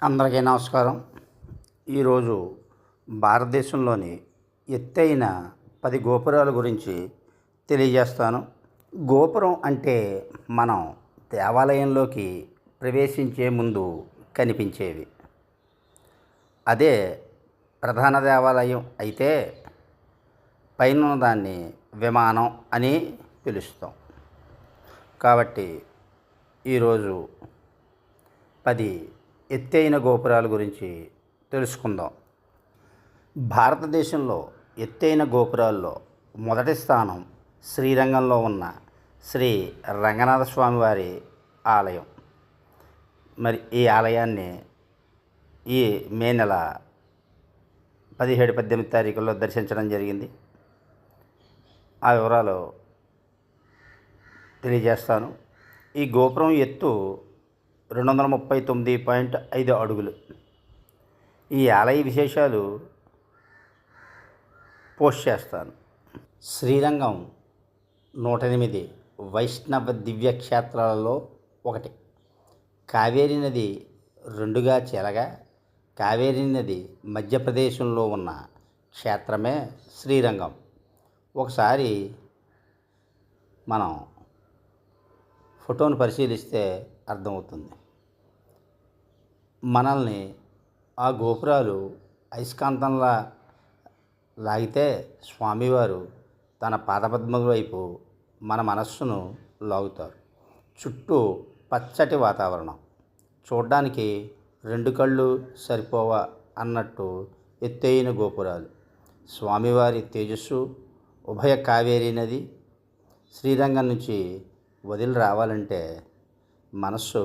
అందరికీ నమస్కారం. ఈరోజు భారతదేశంలోని ఎత్తైన 10 గోపురాల గురించి తెలియజేస్తాను. గోపురం అంటే మనం దేవాలయంలోకి ప్రవేశించే ముందు కనిపించేవి. అదే ప్రధాన దేవాలయం అయితే పైన దాన్ని విమానం అని పిలుస్తాం. కాబట్టి ఈరోజు 10 ఎత్తైన గోపురాల గురించి తెలుసుకుందాం. భారతదేశంలో ఎత్తైన గోపురాల్లో మొదటి స్థానం శ్రీరంగంలో ఉన్న శ్రీ రంగనాథ స్వామి వారి ఆలయం. మరి ఈ ఆలయాన్ని ఈ మే నెల 17, 18 తారీఖుల్లో దర్శించడం జరిగింది. ఆ వివరాలు తెలియజేస్తాను. ఈ గోపురం ఎత్తు 239.5 అడుగులు. ఈ ఆలయ విశేషాలు పోస్ట్ చేస్తాను. శ్రీరంగం 108 వైష్ణవ దివ్యక్షేత్రాలలో ఒకటి. కావేరీ నది రెండుగా చీలగా కావేరీ నది మధ్యప్రదేశంలో ఉన్న క్షేత్రమే శ్రీరంగం. ఒకసారి మనం ఫోటోను పరిశీలిస్తే అర్థమవుతుంది. మనల్ని ఆ గోపురాలు అయస్కాంతంలా లాగితే స్వామివారు తన పాదపద్మల వైపు మన మనస్సును లాగుతారు. చుట్టూ పచ్చటి వాతావరణం. చూడ్డానికి 2 కళ్ళు సరిపోవా అన్నట్టు ఎత్తైన గోపురాలు. స్వామివారి తేజస్సు ఉభయ కావేరీ నది శ్రీరంగం నుంచి వదిలి రావాలంటే మనస్సు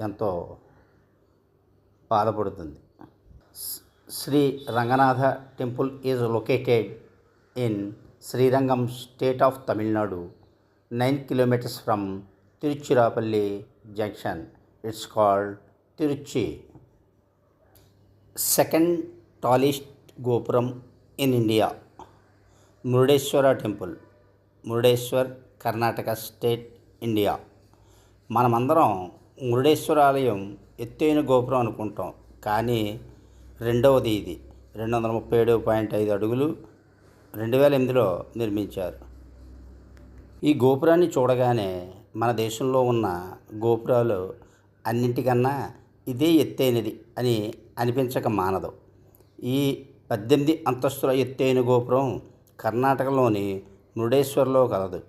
ఎంతో బాధపడుతుంది. Sri Ranganatha temple is located in Srirangam, state of Tamil Nadu, 9 kilometers from Tiruchirappalli junction. It's called Tiruchi. Second tallest గోపురం in India, Murudeshwara temple, Murudeshwar, Karnataka state, India. మనమందరం మురుడేశ్వర ఆలయం ఎత్తైన గోపురం అనుకుంటాం, కానీ రెండవది ఇది. 237.5 అడుగులు 2008లో నిర్మించారు. ఈ గోపురాన్ని చూడగానే మన దేశంలో ఉన్న గోపురాలు అన్నింటికన్నా ఇదే ఎత్తైనది అని అనిపించక మానదు. ఈ 18 అంతస్తుల ఎత్తైన గోపురం కర్ణాటకలోని మురుడేశ్వర్లో కలదు.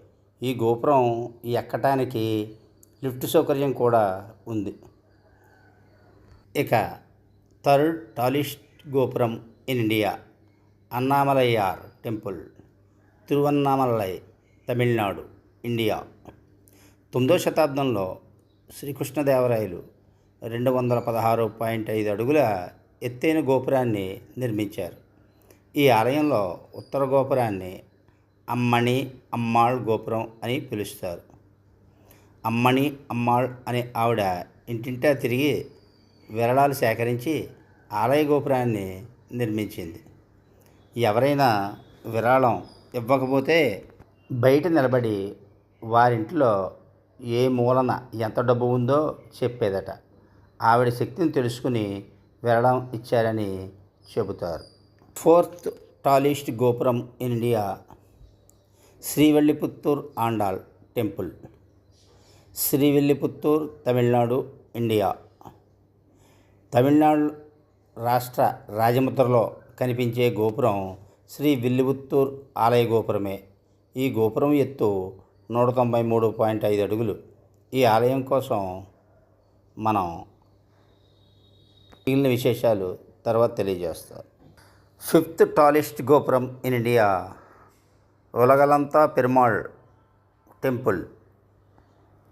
ఈ గోపురం ఎక్కటానికి లిఫ్ట్ సౌకర్యం కూడా ఉంది. ఇక థర్డ్ టాలెస్ట్ గోపురం in India, Annamalaiyar temple, Tiruvannamalai, Tamil Nadu, India. 9వ శతాబ్దంలో శ్రీకృష్ణదేవరాయలు 216.5 అడుగుల ఎత్తైన గోపురాన్ని నిర్మించారు. ఈ ఆలయంలో ఉత్తర గోపురాన్ని అమ్మణి అమ్మాళ్ గోపురం అని పిలుస్తారు. అమ్మణి అమ్మాళ్ అనే ఆవిడ ఇంటింటా తిరిగి విరాళాలు సేకరించి ఆలయ గోపురాన్ని నిర్మించింది. ఎవరైనా విరాళం ఇవ్వకపోతే బయట నిలబడి వారింట్లో ఏ మూలన ఎంత డబ్బు ఉందో చెప్పేదట. ఆవిడ శక్తిని తెలుసుకుని విరాళం ఇచ్చారని చెబుతారు. ఫోర్త్ టాలెస్ట్ గోపురం in India, Srivilliputhur Andal temple, Srivilliputhur, Tamil Nadu, India. Tamil Nadu రాష్ట్ర రాజముద్రలో కనిపించే గోపురం శ్రీ విల్లిపుత్తూర్ ఆలయ గోపురమే. ఈ గోపురం ఎత్తు 193.5 అడుగులు. ఈ ఆలయం కోసం మనం మిగిలిన విశేషాలు తర్వాత తెలియజేస్తారు. ఫిఫ్త్ టాలెస్ట్ గోపురం in India, Ulagalantha Perumal temple,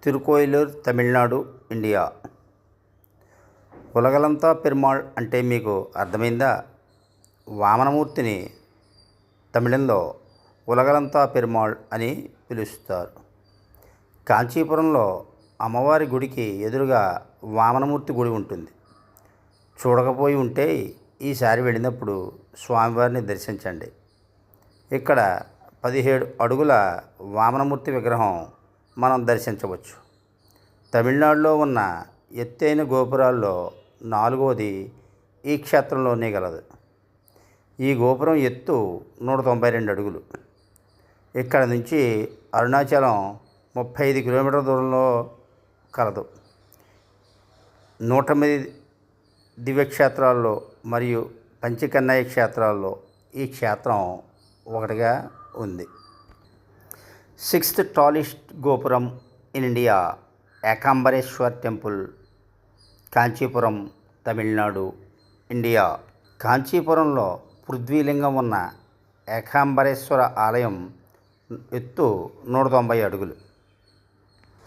Tirukoilur, Tamil Nadu, India. Ulagalantha Perumal అంటే మీకు అర్థమైందా? వామనమూర్తిని తమిళంలో ఉలగలంతా పెరుమాళ్ అని పిలుస్తారు. కాంచీపురంలో అమ్మవారి గుడికి ఎదురుగా వామనమూర్తి గుడి ఉంటుంది. చూడకపోయి ఉంటే ఈసారి వెళ్ళినప్పుడు స్వామివారిని దర్శించండి. ఇక్కడ 17 అడుగుల వామనమూర్తి విగ్రహం మనం దర్శించవచ్చు. తమిళనాడులో ఉన్న ఎత్తైన గోపురాల్లో నాలుగవది ఈ క్షేత్రంలోనే గలదు. ఈ గోపురం ఎత్తు 192 అడుగులు. ఇక్కడ నుంచి అరుణాచలం 35 కిలోమీటర్ల దూరంలో కలదు. 108 దివ్యక్షేత్రాల్లో మరియు పంచకన్నయ్య క్షేత్రాల్లో ఈ క్షేత్రం ఒకటిగా ఉంది. 6th టాలెస్ట్ గోపురం in India, Ekambareswar temple, Kanchipuram, Tamil Nadu, India. కాంచీపురంలో పృథ్వీలింగం ఉన్న ఏకాంబరేశ్వర ఆలయం ఎత్తు 190 అడుగులు.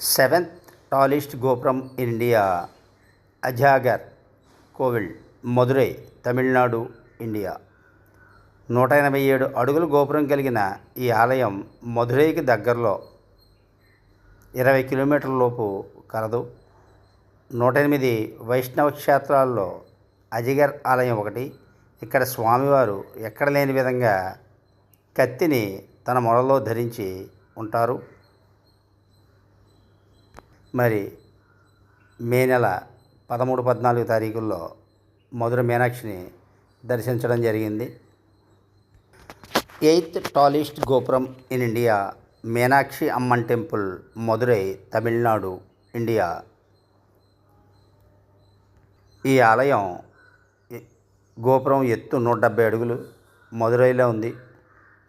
7th టాలెస్ట్ గోపురం in India, Azhagar Kovil, Madurai, Tamil Nadu, India. 187 అడుగుల గోపురం కలిగిన ఈ ఆలయం మదురైకి దగ్గరలో 20 కిలోమీటర్ల లోపు కలదు. 108 వైష్ణవ క్షేత్రాల్లో అజగర్ ఆలయం ఒకటి. ఇక్కడ స్వామివారు ఎక్కడ లేని విధంగా కత్తిని తన మొలలో ధరించి ఉంటారు. మరి మే నెల 13, 14 తారీఖుల్లో మధుర మీనాక్షిని దర్శించడం జరిగింది. 8th టాలెస్ట్ గోపురం in India, Meenakshi Amman temple, Madurai, Tamil Nadu, India. ఈ ఆలయం గోపురం ఎత్తు 170 అడుగులు. మదురైలో ఉంది.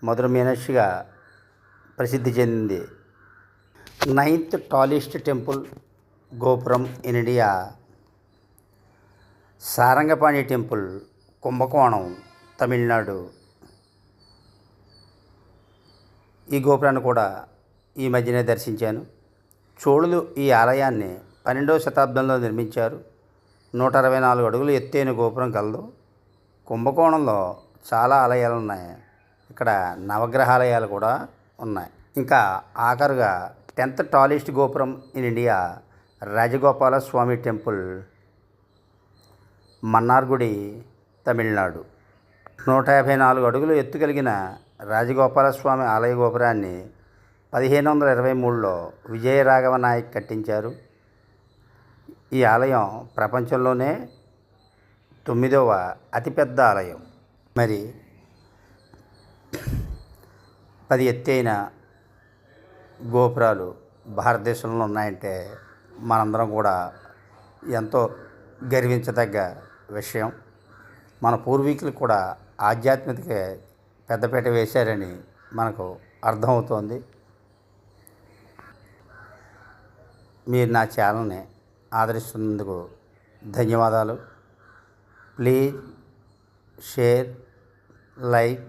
మధుర మీనాక్షిగా ప్రసిద్ధి చెందింది. 9th టాలెస్ట్ టెంపుల్ గోపురం ఇన్ ఇండియా, సారంగపాణి టెంపుల్, కుంభకోణం, తమిళనాడు. ఈ గోపురాన్ని కూడా ఈ మధ్యనే దర్శించాను. చోళులు ఈ ఆలయాన్ని 12వ శతాబ్దంలో నిర్మించారు. 164 అడుగులు ఎత్తైన గోపురం కలదు. కుంభకోణంలో చాలా ఆలయాలు ఉన్నాయి. ఇక్కడ నవగ్రహాలయాలు కూడా ఉన్నాయి. ఇంకా ఆఖరుగా 10th టాలెస్ట్ గోపురం in India, Rajagopala Swami temple, Mannargudi, Tamil Nadu. 154 అడుగులు ఎత్తు కలిగిన రాజగోపాలస్వామి ఆలయ గోపురాన్ని 1523లో విజయరాఘవ నాయక్ కట్టించారు. ఈ ఆలయం ప్రపంచంలోనే 9వ అతిపెద్ద ఆలయం. మరి 10 ఎత్తైన గోపురాలు భారతదేశంలో ఉన్నాయంటే మనందరం కూడా ఎంతో గర్వించదగ్గ విషయం. మన పూర్వీకులు కూడా ఆధ్యాత్మికతకి పెద్దపీట వేశారని మనకు అర్థమవుతోంది. మీరు నా ఛానల్ని ఆదరిస్తున్నందుకు ధన్యవాదాలు. Please share, like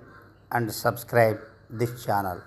and subscribe this channel.